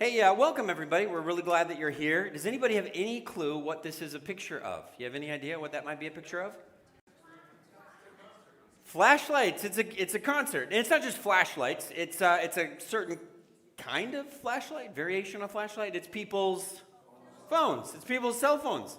Hey, welcome everybody. We're really glad that you're here. Does anybody have any clue what this is a picture of? You have any idea what that might be a picture of? Flashlights. It's a concert, and it's not just flashlights. It's a certain kind of flashlight, variation of flashlight. It's people's phones. It's people's cell phones.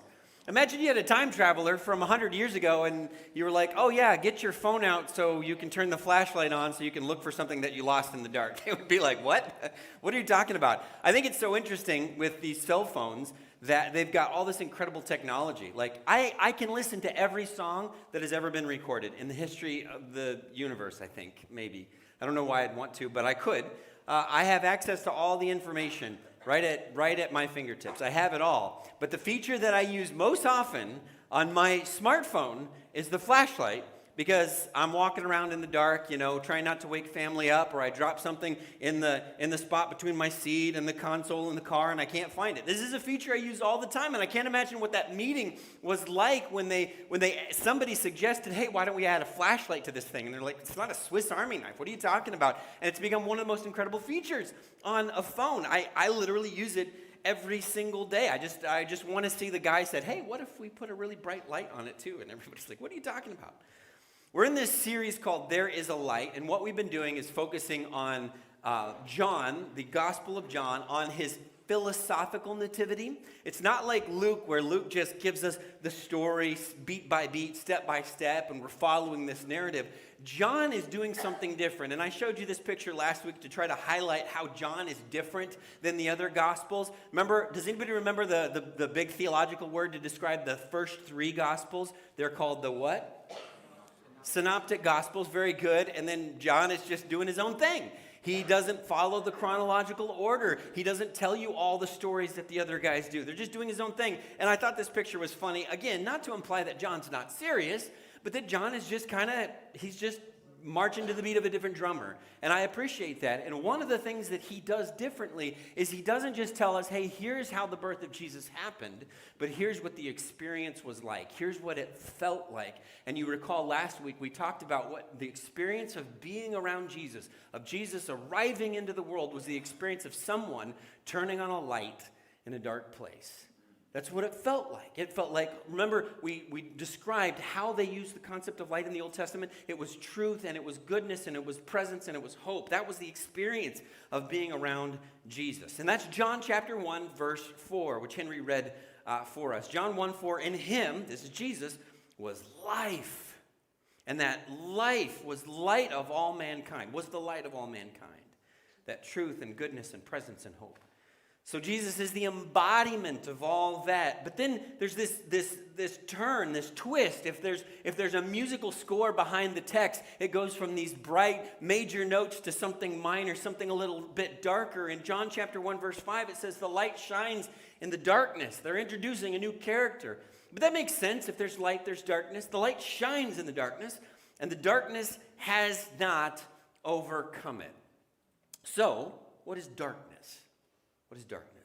Imagine you had a time traveler from 100 years ago and you were like, oh yeah, get your phone out so you can turn the flashlight on so you can look for something that you lost in the dark. They would be like, what? What are you talking about? I think it's so interesting with these cell phones that they've got all this incredible technology. Like, I can listen to every song that has ever been recorded in the history of the universe, I think, maybe. I don't know why I'd want to, but I could. I have access to all the information right at my fingertips. I have it all. But the feature that I use most often on my smartphone is the flashlight, because I'm walking around in the dark, trying not to wake family up, or I drop something in the spot between my seat and the console in the car and I can't find it. This is a feature I use all the time, and I can't imagine what that meeting was like when somebody suggested, hey, why don't we add a flashlight to this thing? And they're like, it's not a Swiss Army knife. What are you talking about? And it's become one of the most incredible features on a phone. I literally use it every single day. I just want to see the guy said, hey, what if we put a really bright light on it too? And everybody's like, what are you talking about? We're in this series called There Is a Light, and what we've been doing is focusing on John, the Gospel of John, on his philosophical nativity. It's not like Luke, where Luke just gives us the story beat by beat, step by step, and we're following this narrative. John is doing something different, and I showed you this picture last week to try to highlight how John is different than the other Gospels. Does anybody remember the big theological word to describe the first three Gospels? They're called the what? Synoptic Gospels, very good. And then John is just doing his own thing. He doesn't follow the chronological order. He doesn't tell you all the stories that the other guys do. They're just doing his own thing. And I thought this picture was funny. Again, not to imply that John's not serious, but that John is just he's just marching to the beat of a different drummer. And I appreciate that. And one of the things that he does differently is he doesn't just tell us, hey, here's how the birth of Jesus happened, but here's what the experience was like. Here's what it felt like. And you recall last week we talked about what the experience of being around Jesus, of Jesus arriving into the world, was the experience of someone turning on a light in a dark place. That's what it felt like. It felt like, remember, we described how they used the concept of light in the Old Testament. It was truth, and it was goodness, and it was presence, and it was hope. That was the experience of being around Jesus. And that's John chapter 1, verse 4, which Henry read for us. John 1:4, in him, this is Jesus, was life. And that life was light of all mankind, was the light of all mankind. That truth and goodness and presence and hope. So Jesus is the embodiment of all that. But then there's this turn, this twist. If there's a musical score behind the text, it goes from these bright major notes to something minor, something a little bit darker. In John chapter 1, verse 5, it says the light shines in the darkness. They're introducing a new character. But that makes sense. If there's light, there's darkness. The light shines in the darkness, and the darkness has not overcome it. So, what is darkness? What is darkness?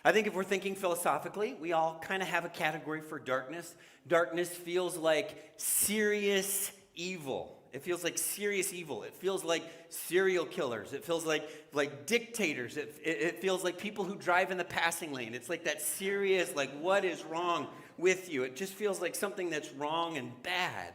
I think if we're thinking philosophically, we all kind of have a category for darkness. Darkness feels like serious evil. It feels like serious evil. It feels like serial killers. It feels like dictators. It feels like people who drive in the passing lane. It's like that serious, like, what is wrong with you? It just feels like something that's wrong and bad.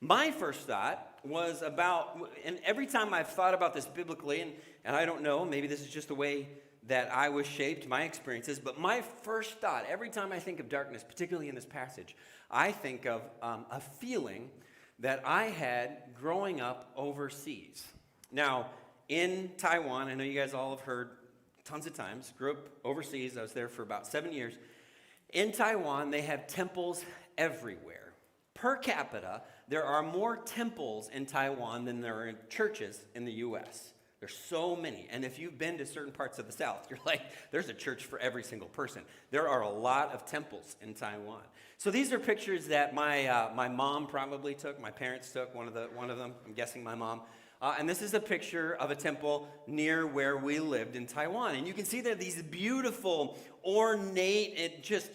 My first thought was about, and every time I've thought about this biblically, and I don't know, maybe this is just the way that I was shaped, my experiences, but my first thought, every time I think of darkness, particularly in this passage, I think of a feeling that I had growing up overseas. Now, in Taiwan, I know you guys all have heard tons of times, grew up overseas. I was there for about 7 years. In Taiwan, they have temples everywhere. Per capita, there are more temples in Taiwan than there are churches in the U.S. There's so many. And if you've been to certain parts of the South, you're like, there's a church for every single person. There are a lot of temples in Taiwan. So these are pictures that my mom probably took. My parents took one of them. I'm guessing my mom. And this is a picture of a temple near where we lived in Taiwan. And you can see there these beautiful, ornate, just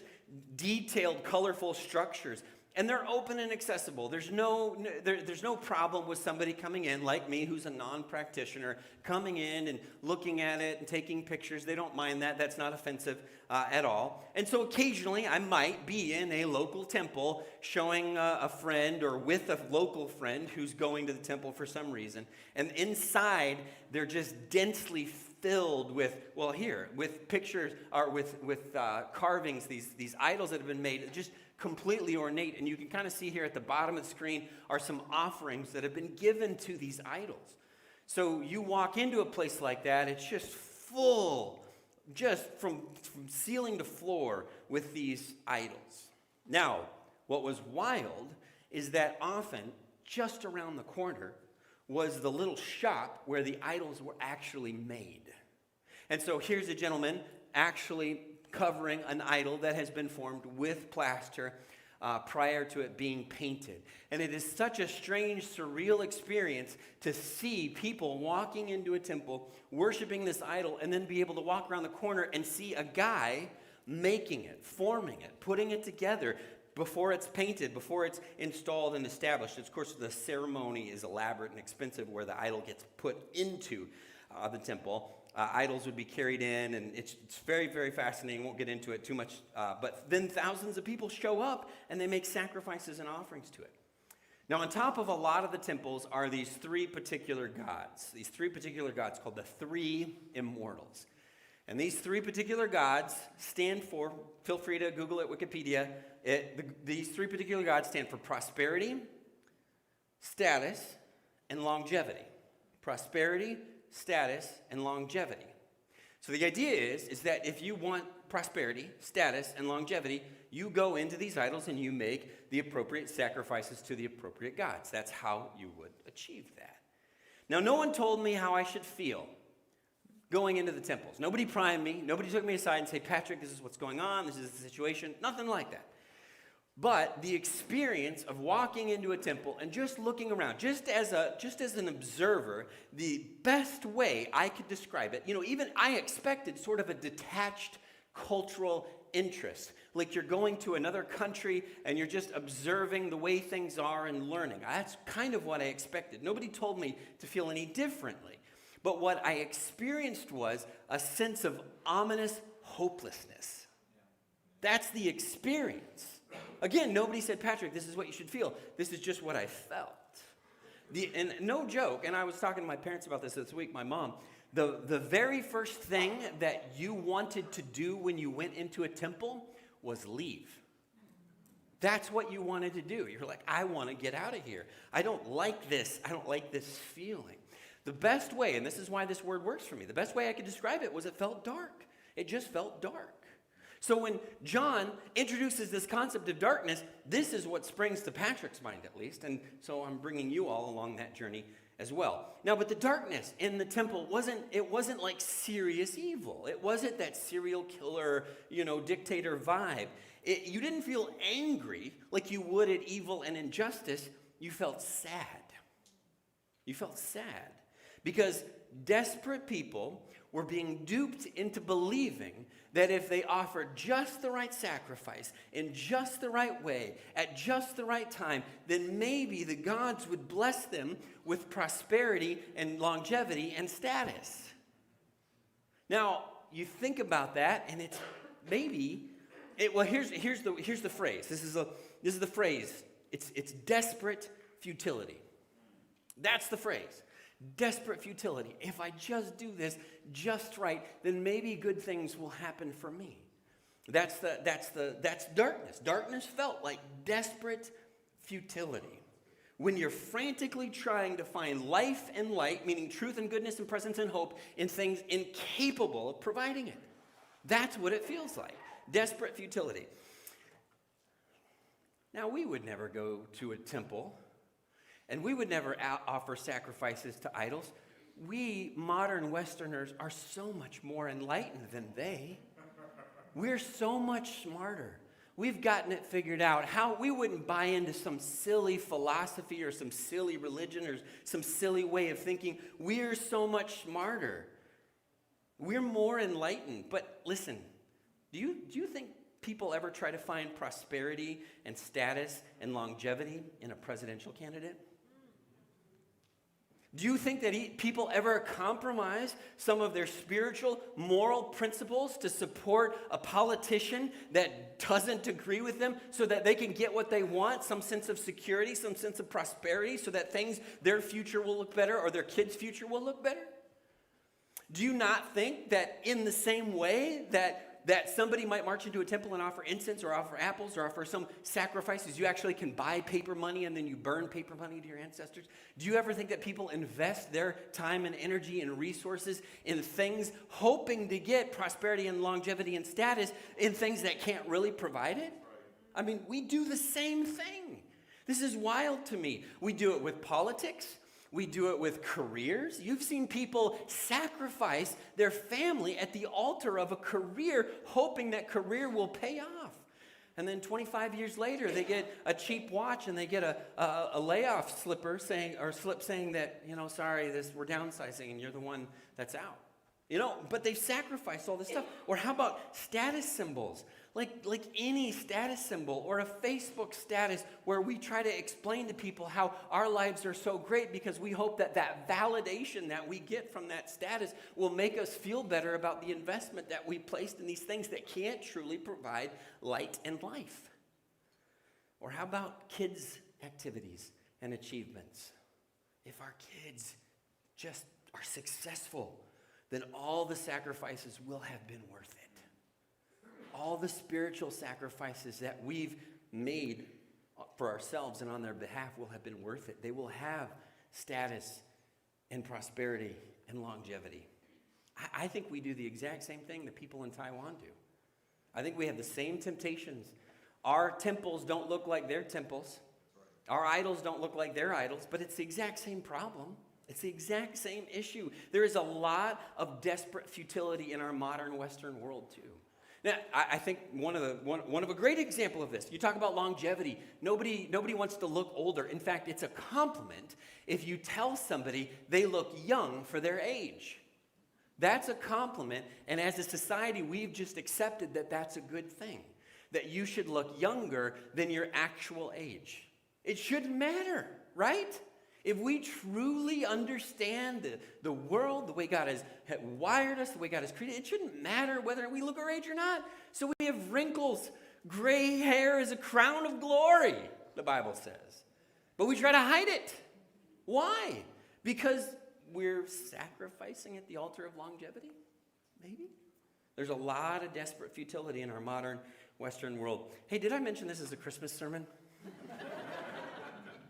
detailed, colorful structures. And they're open and accessible. There's no problem with somebody coming in like me, who's a non-practitioner, coming in and looking at it and taking pictures. They don't mind that. That's not offensive at all. And so occasionally I might be in a local temple showing a friend or with a local friend who's going to the temple for some reason. And inside, they're just densely filled with pictures or with carvings, these idols that have been made, just completely ornate. And you can kind of see here at the bottom of the screen are some offerings that have been given to these idols. So you walk into a place like that, it's just full, just from ceiling to floor with these idols. Now, what was wild is that often just around the corner was the little shop where the idols were actually made. And so here's a gentleman actually covering an idol that has been formed with plaster prior to it being painted. And it is such a strange, surreal experience to see people walking into a temple, worshiping this idol, and then be able to walk around the corner and see a guy making it, forming it, putting it together before it's painted, before it's installed and established. Of course, the ceremony is elaborate and expensive where the idol gets put into the temple. Idols would be carried in, and it's very, very fascinating. Won't get into it too much. But then thousands of people show up, and they make sacrifices and offerings to it. Now, on top of a lot of the temples are these three particular gods. These three particular gods called the Three Immortals. And these three particular gods stand for, feel free to Google it, Wikipedia. These three particular gods stand for prosperity, status, and longevity. Prosperity, status, and longevity. So the idea is that if you want prosperity, status, and longevity, you go into these idols and you make the appropriate sacrifices to the appropriate gods. That's how you would achieve that. Now, no one told me how I should feel going into the temples. Nobody primed me. Nobody took me aside and said, Patrick, this is what's going on. This is the situation. Nothing like that. But the experience of walking into a temple and just looking around, just as an observer, the best way I could describe it, even I expected sort of a detached cultural interest. Like you're going to another country and you're just observing the way things are and learning. That's kind of what I expected. Nobody told me to feel any differently. But what I experienced was a sense of ominous hopelessness. That's the experience. Again, nobody said, Patrick, this is what you should feel. This is just what I felt. And no joke, and I was talking to my parents about this week, my mom, the very first thing that you wanted to do when you went into a temple was leave. That's what you wanted to do. You're like, I want to get out of here. I don't like this. I don't like this feeling. The best way, and this is why this word works for me, the best way I could describe it was it felt dark. It just felt dark. So when John introduces this concept of darkness, this is what springs to Patrick's mind at least, and so I'm bringing you all along that journey as well. Now, but the darkness in the temple wasn't like serious evil. It wasn't that serial killer, dictator vibe. You didn't feel angry like you would at evil and injustice. You felt sad. You felt sad because desperate people were being duped into believing that if they offered just the right sacrifice in just the right way at just the right time, then maybe the gods would bless them with prosperity and longevity and status. Now, you think about that, and it's maybe here's the phrase. This is the phrase. It's desperate futility. That's the phress. Desperate futility. If I just do this just right, then maybe good things will happen for me. That's darkness. Darkness felt like desperate futility. When you're frantically trying to find life and light, meaning truth and goodness and presence and hope, in things incapable of providing it. That's what it feels like. Desperate futility. Now, we would never go to a temple, and we would never offer sacrifices to idols. We modern Westerners are so much more enlightened than they. We're so much smarter. We've gotten it figured out. How we wouldn't buy into some silly philosophy or some silly religion or some silly way of thinking. We're so much smarter. We're more enlightened. But listen, do you think people ever try to find prosperity and status and longevity in a presidential candidate? Do you think that people ever compromise some of their spiritual, moral principles to support a politician that doesn't agree with them so that they can get what they want, some sense of security, some sense of prosperity, so that their future will look better or their kids' future will look better? Do you not think that in the same way that somebody might march into a temple and offer incense or offer apples or offer some sacrifices, you actually can buy paper money and then you burn paper money to your ancestors? Do you ever think that people invest their time and energy and resources in things hoping to get prosperity and longevity and status in things that can't really provide it? I mean, we do the same thing. This is wild to me. We do it with politics. We do it with careers. You've seen people sacrifice their family at the altar of a career, hoping that career will pay off. And then 25 years later, they get a cheap watch and they get a layoff slip saying that, sorry, we're downsizing and you're the one that's out. But they've sacrificed all this stuff. Or how about status symbols? Like any status symbol or a Facebook status where we try to explain to people how our lives are so great because we hope that validation that we get from that status will make us feel better about the investment that we placed in these things that can't truly provide light and life. Or how about kids' activities and achievements? If our kids just are successful, then all the sacrifices will have been worth it. All the spiritual sacrifices that we've made for ourselves and on their behalf will have been worth it. They will have status and prosperity and longevity. I think we do the exact same thing that people in Taiwan do. I think we have the same temptations. Our temples don't look like their temples. Our idols don't look like their idols, but it's the exact same problem. It's the exact same issue. There is a lot of desperate futility in our modern Western world too. Now, I think one of a great example of this, you talk about longevity. Nobody wants to look older. In fact, it's a compliment if you tell somebody they look young for their age. That's a compliment, and as a society, we've just accepted that that's a good thing, that you should look younger than your actual age. It shouldn't matter, right? If we truly understand the world, the way God has wired us, the way God has created, it shouldn't matter whether we look our age or not. So we have wrinkles. Gray hair is a crown of glory, the Bible says. But we try to hide it. Why? Because we're sacrificing at the altar of longevity? Maybe? There's a lot of desperate futility in our modern Western world. Hey, did I mention this is a Christmas sermon?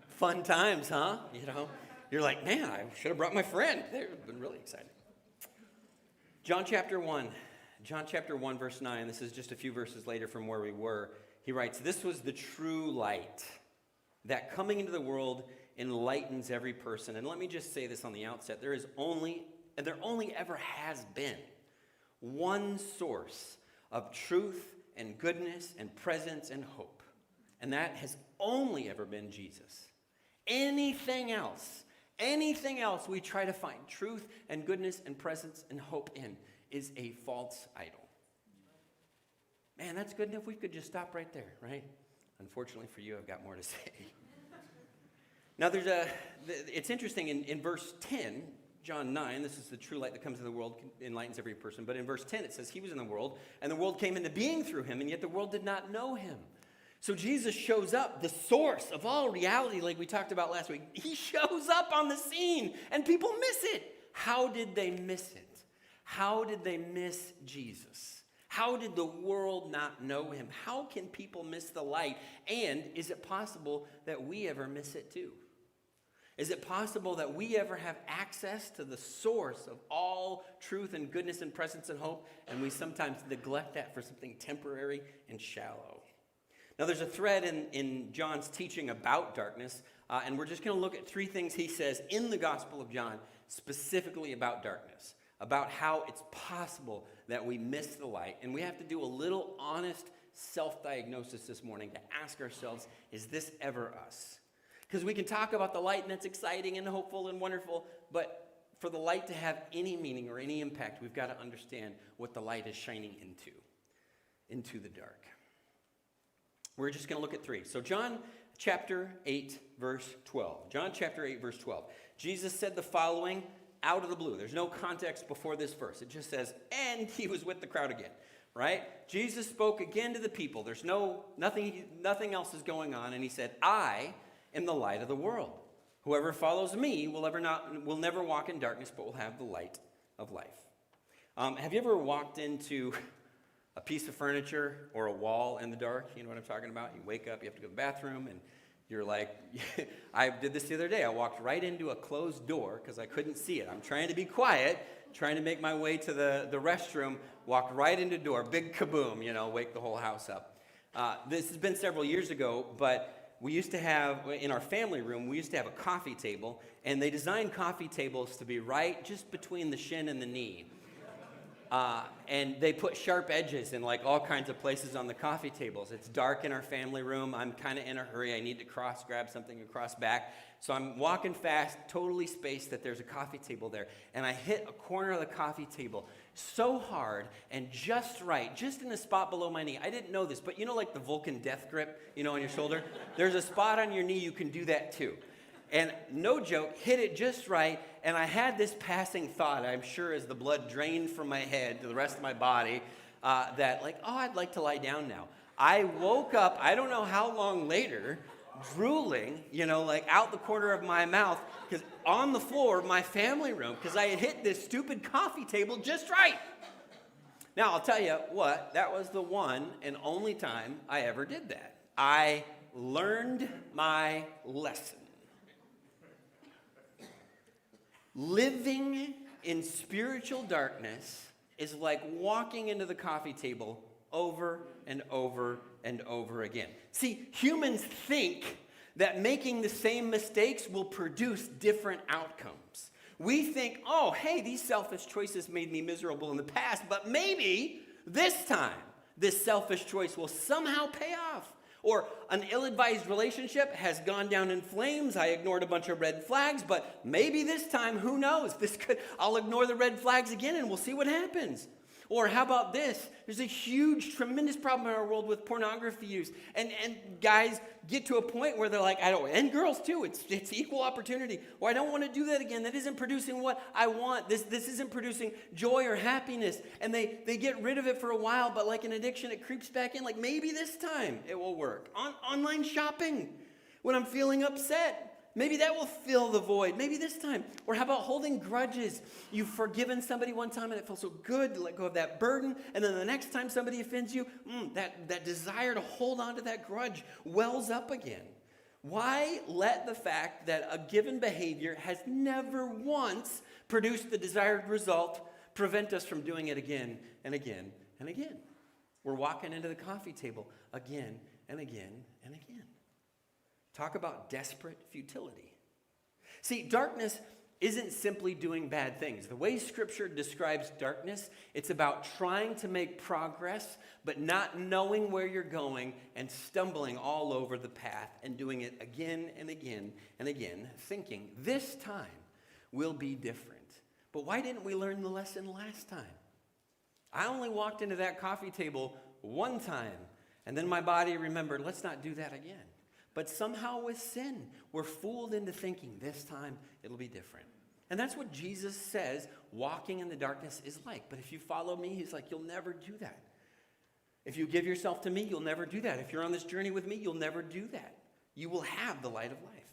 Fun times, huh? You're like, man, I should have brought my friend. They've been really excited. John chapter 1, verse 9. This is just a few verses later from where we were. He writes, "This was the true light that coming into the world enlightens every person." And let me just say this on the outset. There only ever has been one source of truth and goodness and presence and hope. And that has only ever been Jesus. Anything else we try to find truth and goodness and presence and hope in is a false idol. Man, that's good enough. We could just stop right there, right? Unfortunately for you, I've got more to say. Now, it's interesting in verse 10, John 9, this is the true light that comes into the world, enlightens every person. But in verse 10, it says, he was in the world, and the world came into being through him, and yet the world did not know him. So Jesus shows up, the source of all reality, like we talked about last week. He shows up on the scene, and people miss it. How did they miss it? How did they miss Jesus? How did the world not know him? How can people miss the light? And is it possible that we ever miss it too? Is it possible that we ever have access to the source of all truth and goodness and presence and hope, and we sometimes neglect that for something temporary and shallow? Now, there's a thread in John's teaching about darkness, and we're just going to look at three things he says in the Gospel of John specifically about darkness, about how it's possible that we miss the light. And we have to do a little honest self-diagnosis this morning to ask ourselves, is this ever us? Because we can talk about the light, and it's exciting and hopeful and wonderful, but for the light to have any meaning or any impact, we've got to understand what the light is shining into the dark. We're just going to look at 3. So John chapter 8, verse 12. John chapter 8, verse 12. Jesus said the following out of the blue. There's no context before this verse. It just says, and he was with the crowd again, right? Jesus spoke again to the people. There's nothing else is going on. And he said, I am the light of the world. Whoever follows me will never walk in darkness, but will have the light of life. Have you ever walked into a piece of furniture or a wall in the dark? You know what I'm talking about? You wake up, you have to go to the bathroom, and you're like, I did this the other day. I walked right into a closed door because I couldn't see it. I'm trying to be quiet, trying to make my way to the restroom, walked right into the door, big kaboom, wake the whole house up. This has been several years ago, but we used to have, in our family room, we used to have a coffee table, and they designed coffee tables to be right just between the shin and the knee. And they put sharp edges in like all kinds of places on the coffee tables. It's dark in our family room. I'm kind of in a hurry. I need to grab something across back. So I'm walking fast, totally spaced that there's a coffee table there. And I hit a corner of the coffee table so hard and just right, just in the spot below my knee. I didn't know this, but like the Vulcan death grip, on your shoulder? There's a spot on your knee you can do that too. And no joke, hit it just right, and I had this passing thought, I'm sure as the blood drained from my head to the rest of my body, that I'd like to lie down now. I woke up, I don't know how long later, drooling, out the corner of my mouth, because on the floor of my family room, because I had hit this stupid coffee table just right. Now, I'll tell you what, that was the one and only time I ever did that. I learned my lesson. Living in spiritual darkness is like walking into the coffee table over and over and over again. See, humans think that making the same mistakes will produce different outcomes. We think, oh, hey, these selfish choices made me miserable in the past, but maybe this time this selfish choice will somehow pay off. Or an ill-advised relationship has gone down in flames. I ignored a bunch of red flags, but maybe this time, who knows? I'll ignore the red flags again and we'll see what happens. Or how about this? There's a huge, tremendous problem in our world with pornography use. And guys get to a point where they're like, and girls too, it's equal opportunity. Or I don't want to do that again. That isn't producing what I want. This isn't producing joy or happiness. And they get rid of it for a while, but like an addiction, it creeps back in. Like maybe this time it will work. Online shopping, when I'm feeling upset. Maybe that will fill the void. Maybe this time. Or how about holding grudges? You've forgiven somebody one time and it felt so good to let go of that burden. And then the next time somebody offends you, that desire to hold on to that grudge wells up again. Why let the fact that a given behavior has never once produced the desired result prevent us from doing it again and again and again? We're walking into the coffee table again and again and again. Talk about desperate futility. See, darkness isn't simply doing bad things. The way Scripture describes darkness, it's about trying to make progress, but not knowing where you're going and stumbling all over the path and doing it again and again and again, thinking this time will be different. But why didn't we learn the lesson last time? I only walked into that coffee table one time, and then my body remembered, let's not do that again. But somehow with sin, we're fooled into thinking this time it'll be different. And that's what Jesus says walking in the darkness is like. But if you follow me, he's like, you'll never do that. If you give yourself to me, you'll never do that. If you're on this journey with me, you'll never do that. You will have the light of life.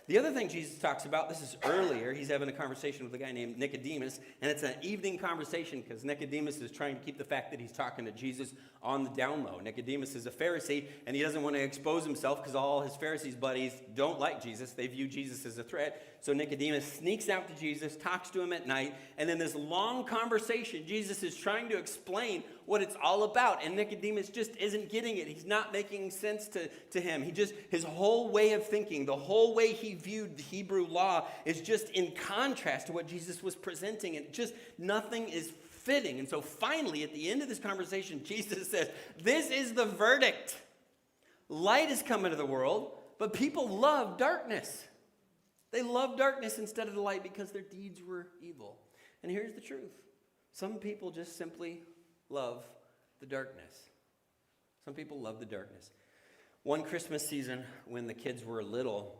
The other thing Jesus talks about, this is earlier, he's having a conversation with a guy named Nicodemus, and it's an evening conversation because Nicodemus is trying to keep the fact that he's talking to Jesus on the down low. Nicodemus is a Pharisee, and he doesn't want to expose himself because all his Pharisees buddies don't like Jesus. They view Jesus as a threat. So Nicodemus sneaks out to Jesus, talks to him at night, and in this long conversation, Jesus is trying to explain what it's all about, and Nicodemus just isn't getting it. He's not making sense to him. His whole way of thinking, the whole way he viewed the Hebrew law is just in contrast to what Jesus was presenting, and just nothing is fitting. And so finally, at the end of this conversation, Jesus says, this is the verdict. Light has come into the world, but people love darkness. They love darkness instead of the light because their deeds were evil. And here's the truth. Some people just simply love the darkness. Some people love the darkness. One Christmas season when the kids were little,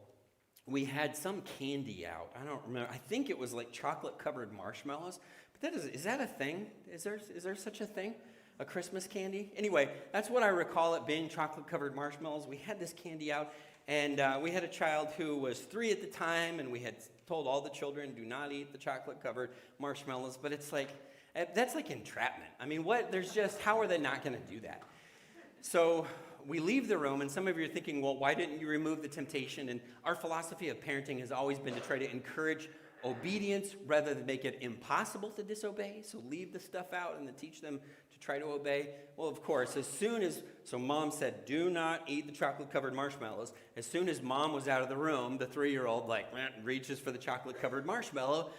we had some candy out. I don't remember. I think it was like chocolate-covered marshmallows. But is that a thing? Is there such a thing? A Christmas candy? Anyway, that's what I recall it being, chocolate-covered marshmallows. We had this candy out, and we had a child who was 3 at the time, and we had told all the children, do not eat the chocolate-covered marshmallows. But it's like, that's like entrapment. I mean, how are they not going to do that? So we leave the room, and some of you are thinking, well, why didn't you remove the temptation? And our philosophy of parenting has always been to try to encourage obedience rather than make it impossible to disobey. So leave the stuff out and then teach them to try to obey. Well, of course, so mom said, do not eat the chocolate-covered marshmallows. As soon as mom was out of the room, the 3-year-old reaches for the chocolate-covered marshmallow,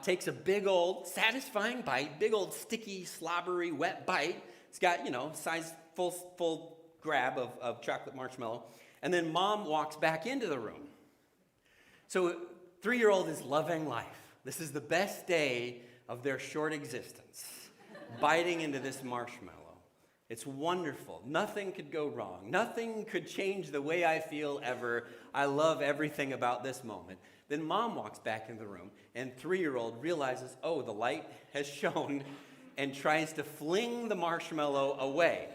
takes a big old satisfying bite, big old sticky, slobbery, wet bite. It's got, size full grab of chocolate marshmallow. And then mom walks back into the room. So 3-year-old is loving life. This is the best day of their short existence, biting into this marshmallow. It's wonderful. Nothing could go wrong. Nothing could change the way I feel ever. I love everything about this moment. Then mom walks back into the room, and 3-year-old realizes, oh, the light has shone, and tries to fling the marshmallow away.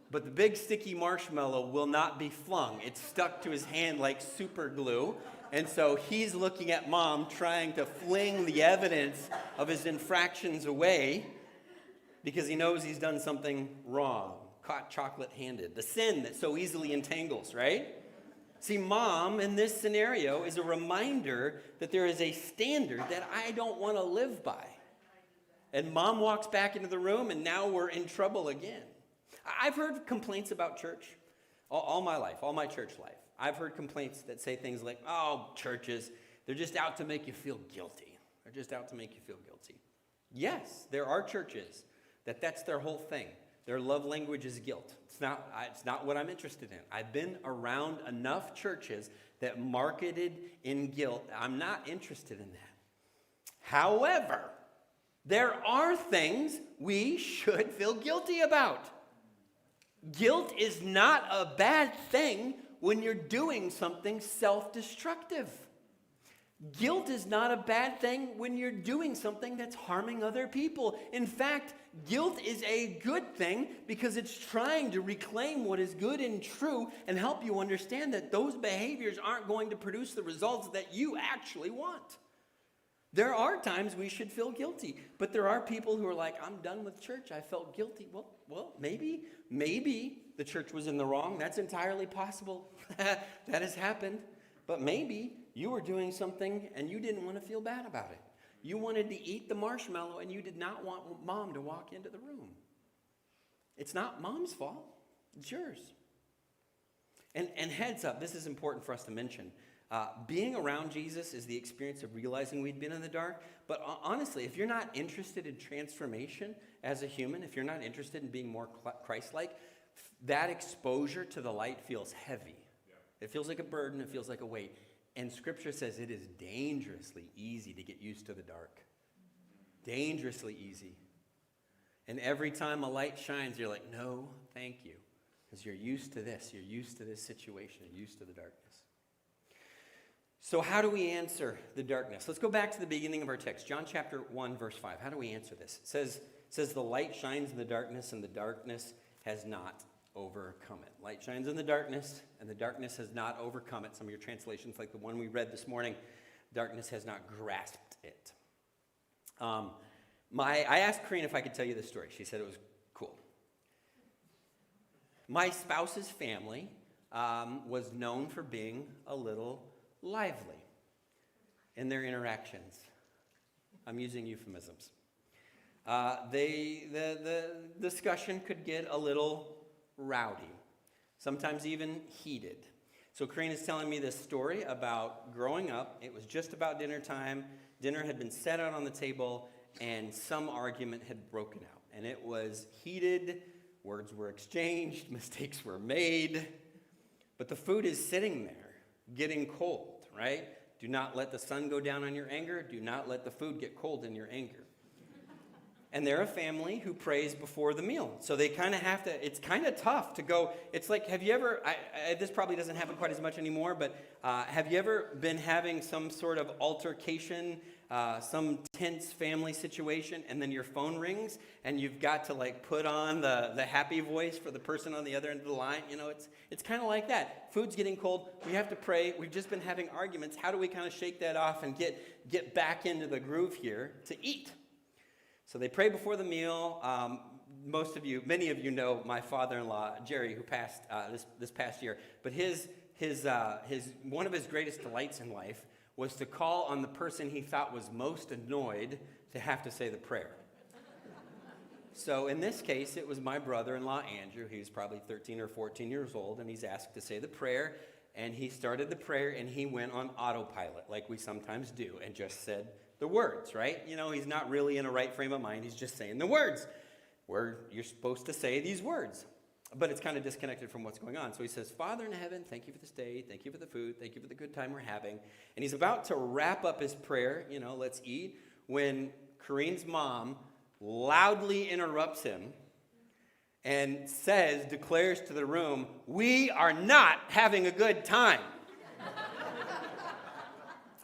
But the big sticky marshmallow will not be flung. It's stuck to his hand like super glue. And so he's looking at mom trying to fling the evidence of his infractions away because he knows he's done something wrong, caught chocolate-handed. The sin that so easily entangles, right? See, mom in this scenario is a reminder that there is a standard that I don't want to live by. And mom walks back into the room, and now we're in trouble again. I've heard complaints about church all my life, all my church life. I've heard complaints that say things like, oh, churches, they're just out to make you feel guilty. They're just out to make you feel guilty. Yes, there are churches that's their whole thing. Their love language is guilt. It's not what I'm interested in. I've been around enough churches that marketed in guilt. I'm not interested in that. However, there are things we should feel guilty about. Guilt is not a bad thing when you're doing something self-destructive. Guilt is not a bad thing when you're doing something that's harming other people. In fact, guilt is a good thing because it's trying to reclaim what is good and true and help you understand that those behaviors aren't going to produce the results that you actually want. There are times we should feel guilty, but there are people who are like, I'm done with church. I felt guilty. Well, maybe the church was in the wrong. That's entirely possible. That has happened. But maybe you were doing something and you didn't want to feel bad about it. You wanted to eat the marshmallow and you did not want mom to walk into the room. It's not mom's fault. It's yours. And heads up, this is important for us to mention. Being around Jesus is the experience of realizing we'd been in the dark. But honestly, if you're not interested in transformation as a human, if you're not interested in being more Christ-like, that exposure to the light feels heavy. Yeah. It feels like a burden. It feels like a weight. And Scripture says it is dangerously easy to get used to the dark. Dangerously easy. And every time a light shines, you're like, no, thank you. Because you're used to this. You're used to this situation. You're used to the darkness. So how do we answer the darkness? Let's go back to the beginning of our text. John chapter 1, verse 5. How do we answer this? It says the light shines in the darkness, and the darkness has not overcome it. Light shines in the darkness, and the darkness has not overcome it. Some of your translations, like the one we read this morning, darkness has not grasped it. I asked Karina if I could tell you this story. She said it was cool. My spouse's family was known for being a little lively in their interactions. I'm using euphemisms. The discussion could get a little rowdy, sometimes even heated. So Karina's telling me this story about growing up. It was just about dinner time. Dinner had been set out on the table, and some argument had broken out. And it was heated, words were exchanged, mistakes were made. But the food is sitting there, getting cold, right? Do not let the sun go down on your anger. Do not let the food get cold in your anger. and they're a family who prays before the meal. So they kind of have to, it's kind of tough to go. It's like, have you ever, this probably doesn't happen quite as much anymore, but have you ever been having some sort of altercation, some tense family situation, and then your phone rings, and you've got to like put on the happy voice for the person on the other end of the line? You know, it's kind of like that. Food's getting cold. We have to pray. We've just been having arguments. How do we kind of shake that off and get back into the groove here to eat? So they pray before the meal. Many of you know my father-in-law, Jerry, who passed this past year. But his one of his greatest delights in life was to call on the person he thought was most annoyed to have to say the prayer. So in this case, it was my brother-in-law, Andrew. He was probably 13 or 14 years old, and he's asked to say the prayer. And he started the prayer, and he went on autopilot, like we sometimes do, and just said the words, right? You know, he's not really in a right frame of mind. He's just saying the words where you're supposed to say these words. But it's kind of disconnected from what's going on. So he says, Father in heaven, thank you for this day. Thank you for the food. Thank you for the good time we're having. And he's about to wrap up his prayer, you know, let's eat, when Corinne's mom loudly interrupts him and declares to the room, we are not having a good time.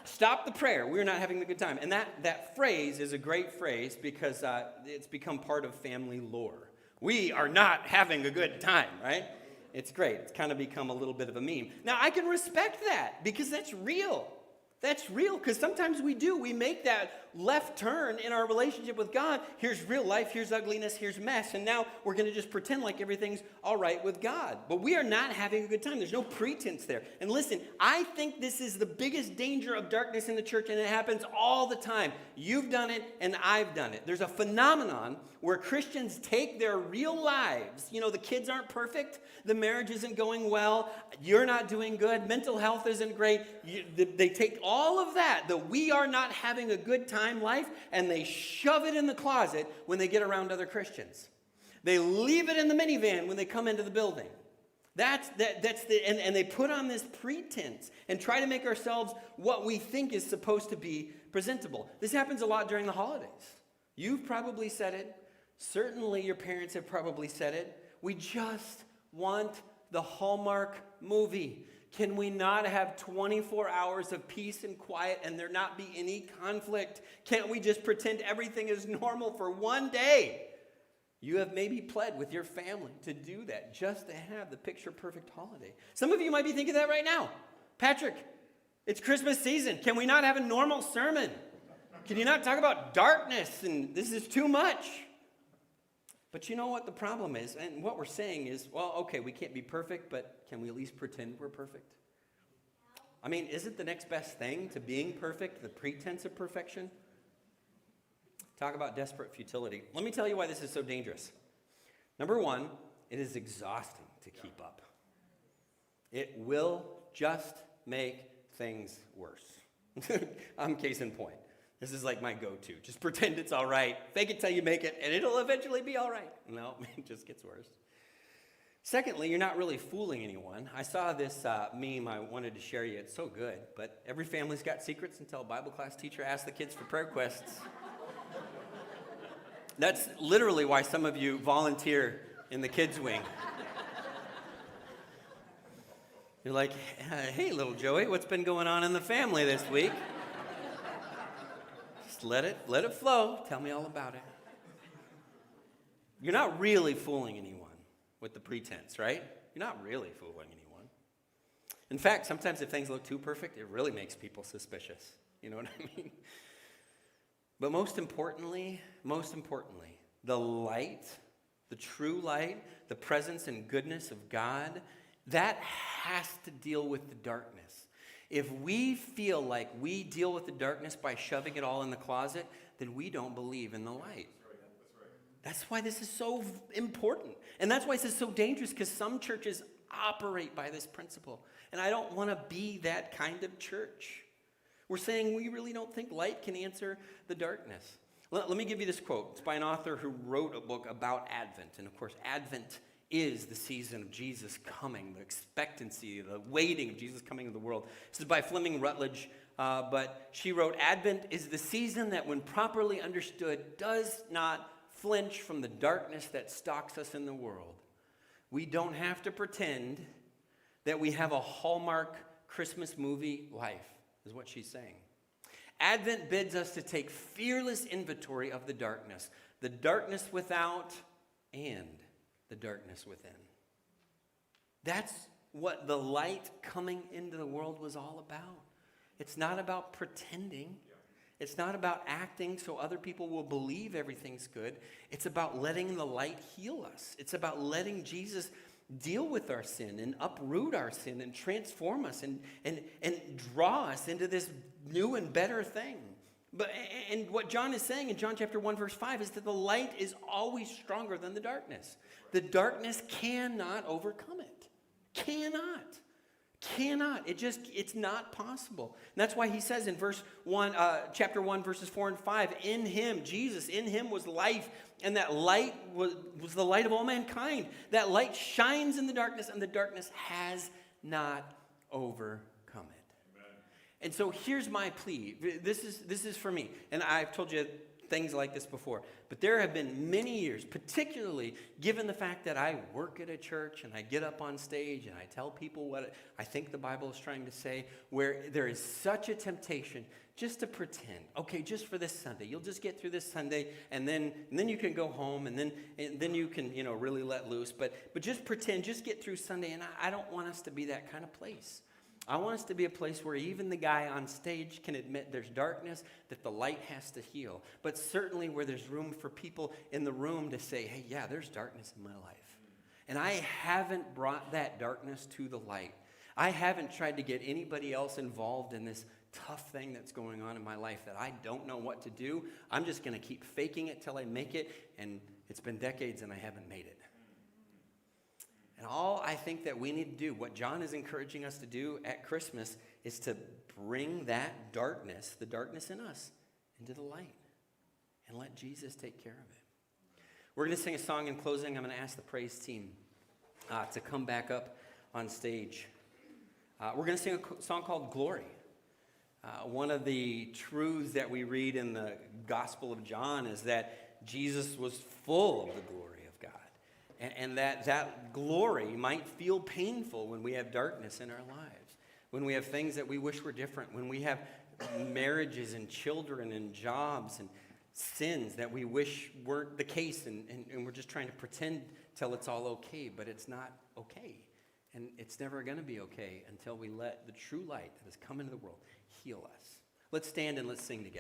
Stop the prayer. We're not having a good time. And that phrase is a great phrase because it's become part of family lore. We are not having a good time, right? It's great. It's kind of become a little bit of a meme. Now, I can respect that because that's real. That's real because sometimes we do. We make that left turn in our relationship with God. Here's real life, here's ugliness, here's mess, and now we're going to just pretend like everything's all right with God. But we are not having a good time. There's no pretense there. And listen, I think this is the biggest danger of darkness in the church, and it happens all the time. You've done it, and I've done it. There's a phenomenon where Christians take their real lives. You know, the kids aren't perfect. The marriage isn't going well. You're not doing good. Mental health isn't great. They take all of that, the we are not having a good time life, and they shove it in the closet when they get around other Christians. They leave it in the minivan when they come into the building. And they put on this pretense and try to make ourselves what we think is supposed to be presentable. This happens a lot during the holidays. You've probably said it. Certainly your parents have probably said it. We just want the Hallmark movie. Can we not have 24 hours of peace and quiet and there not be any conflict? Can't we just pretend everything is normal for one day? You have maybe pled with your family to do that just to have the picture-perfect holiday. Some of you might be thinking that right now. Patrick, it's Christmas season. Can we not have a normal sermon? Can you not talk about darkness and this is too much? But you know what the problem is? And what we're saying is, well, okay, we can't be perfect, but can we at least pretend we're perfect? I mean, isn't the next best thing to being perfect the pretense of perfection? Talk about desperate futility. Let me tell you why this is so dangerous. Number one, it is exhausting to keep up. It will just make things worse. I'm case in point. This is like my go-to. Just pretend it's all right. Fake it till you make it, and it'll eventually be all right. No, it just gets worse. Secondly, you're not really fooling anyone. I saw this meme I wanted to share you. It's so good, but every family's got secrets until a Bible class teacher asks the kids for prayer requests. That's literally why some of you volunteer in the kids' wing. You're like, hey, little Joey, what's been going on in the family this week? Let it flow. Tell me all about it. You're not really fooling anyone with the pretense, right? You're not really fooling anyone. In fact, sometimes if things look too perfect, it really makes people suspicious. You know what I mean? But most importantly, the light, the true light, the presence and goodness of God, that has to deal with the darkness. If we feel like we deal with the darkness by shoving it all in the closet, then we don't believe in the light. That's why this is so important. And that's why this is so dangerous, because some churches operate by this principle. And I don't want to be that kind of church. We're saying we really don't think light can answer the darkness. Let me give you this quote. It's by an author who wrote a book about Advent. And of course, Advent is the season of Jesus coming, the expectancy, the waiting of Jesus coming to the world. This is by Fleming Rutledge, but she wrote, Advent is the season that, when properly understood, does not flinch from the darkness that stalks us in the world. We don't have to pretend that we have a Hallmark Christmas movie life, is what she's saying. Advent bids us to take fearless inventory of the darkness without and the darkness within. That's what the light coming into the world was all about. It's not about pretending. It's not about acting so other people will believe everything's good. It's about letting the light heal us. It's about letting Jesus deal with our sin and uproot our sin and transform us and draw us into this new and better thing. And what John is saying in John chapter 1, verse 5 is that the light is always stronger than the darkness. The darkness cannot overcome it. Cannot. It's not possible. And that's why he says in chapter 1, verses 4 and 5, in him, Jesus, in him was life, and that light was the light of all mankind. That light shines in the darkness, and the darkness has not overcome it. Amen. And so here's my plea. This is for me. And I've told you things like this before. But there have been many years, particularly given the fact that I work at a church and I get up on stage and I tell people what I think the Bible is trying to say, where there is such a temptation just to pretend, okay, just for this Sunday. You'll just get through this Sunday and then you can go home and then you can, really let loose. But just pretend, just get through Sunday. And I don't want us to be that kind of place. I want us to be a place where even the guy on stage can admit there's darkness, that the light has to heal. But certainly where there's room for people in the room to say, hey, yeah, there's darkness in my life. And I haven't brought that darkness to the light. I haven't tried to get anybody else involved in this tough thing that's going on in my life that I don't know what to do. I'm just going to keep faking it till I make it. And it's been decades and I haven't made it. And all I think that we need to do, what John is encouraging us to do at Christmas, is to bring that darkness, the darkness in us, into the light and let Jesus take care of it. We're going to sing a song in closing. I'm going to ask the praise team to come back up on stage. We're going to sing a song called Glory. One of the truths that we read in the Gospel of John is that Jesus was full of the glory. And that glory might feel painful when we have darkness in our lives, when we have things that we wish were different, when we have marriages and children and jobs and sins that we wish weren't the case, and we're just trying to pretend till it's all okay, but it's not okay. And it's never going to be okay until we let the true light that has come into the world heal us. Let's stand and let's sing together.